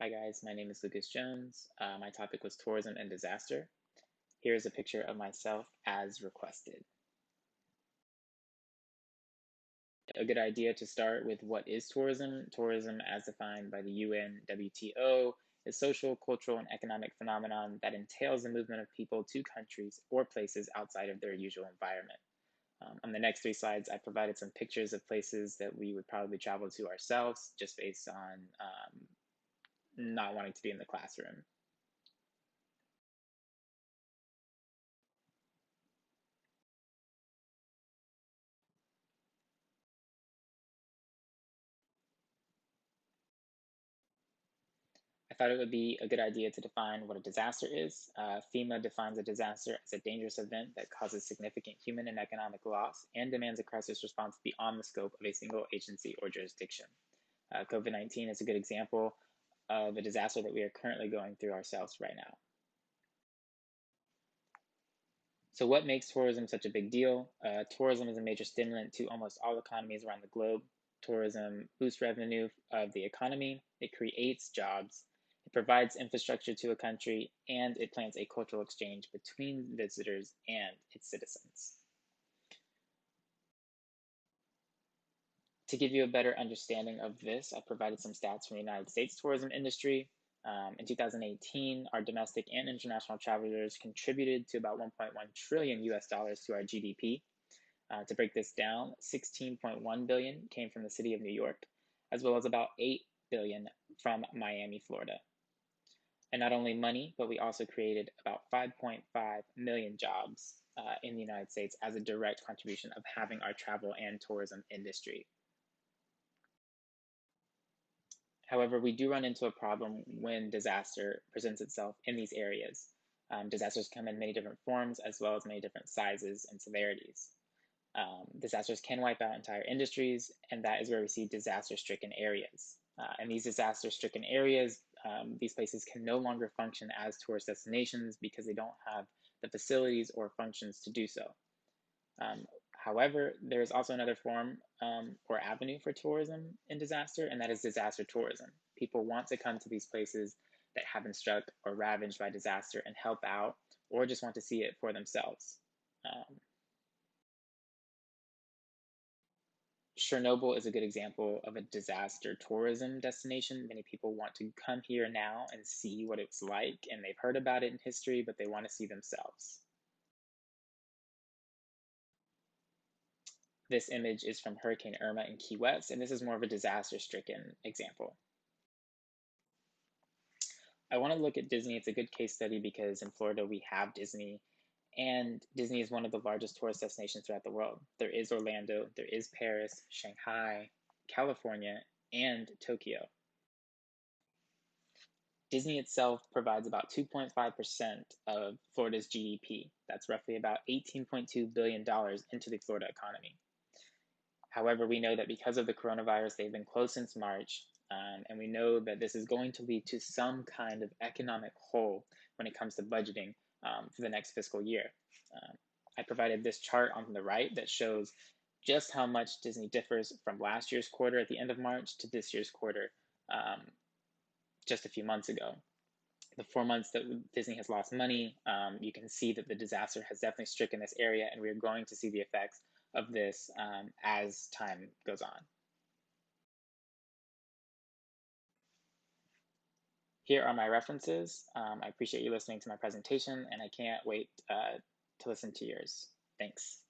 Hi guys, my name is Lucas Jones. My topic was tourism and disaster. Here is a picture of myself as requested. A good idea to start with what is tourism. Tourism, as defined by the UN WTO, is social, cultural, and economic phenomenon that entails the movement of people to countries or places outside of their usual environment. On the next three slides, I provided some pictures of places that we would probably travel to ourselves, just based on not wanting to be in the classroom. I thought it would be a good idea to define what a disaster is. FEMA defines a disaster as a dangerous event that causes significant human and economic loss and demands a crisis response beyond the scope of a single agency or jurisdiction. COVID-19 is a good example of a disaster that we are currently going through ourselves right now. So what makes tourism such a big deal? Tourism is a major stimulant to almost all economies around the globe. Tourism boosts revenue of the economy, it creates jobs, it provides infrastructure to a country, and it plants a cultural exchange between visitors and its citizens. To give you a better understanding of this, I provided some stats from the United States tourism industry. In 2018, our domestic and international travelers contributed to about 1.1 trillion US dollars to our GDP. To break this down, 16.1 billion came from the city of New York, as well as about 8 billion from Miami, Florida. And not only money, but we also created about 5.5 million jobs in the United States as a direct contribution of having our travel and tourism industry. However, we do run into a problem when disaster presents itself in these areas. Disasters come in many different forms as well as many different sizes and severities. Disasters can wipe out entire industries, and that is where we see disaster-stricken areas. And these disaster-stricken areas, these places can no longer function as tourist destinations because they don't have the facilities or functions to do so. However, there is also another form or avenue for tourism in disaster, and that is disaster tourism. People want to come to these places that have been struck or ravaged by disaster and help out, or just want to see it for themselves. Chernobyl is a good example of a disaster tourism destination. Many people want to come here now and see what it's like, and they've heard about it in history, but they want to see themselves. This image is from Hurricane Irma in Key West, and this is more of a disaster-stricken example. I want to look at Disney. It's a good case study because in Florida we have Disney, and Disney is one of the largest tourist destinations throughout the world. There is Orlando, there is Paris, Shanghai, California, and Tokyo. Disney itself provides about 2.5% of Florida's GDP. That's roughly about $18.2 billion into the Florida economy. However, we know that because of the coronavirus, they've been closed since March, and we know that this is going to lead to some kind of economic hole when it comes to budgeting for the next fiscal year. I provided this chart on the right that shows just how much Disney differs from last year's quarter at the end of March to this year's quarter just a few months ago. The 4 months that Disney has lost money, you can see that the disaster has definitely stricken this area, and we're going to see the effects of this as time goes on. Here are my references. I appreciate you listening to my presentation, and I can't wait to listen to yours. Thanks.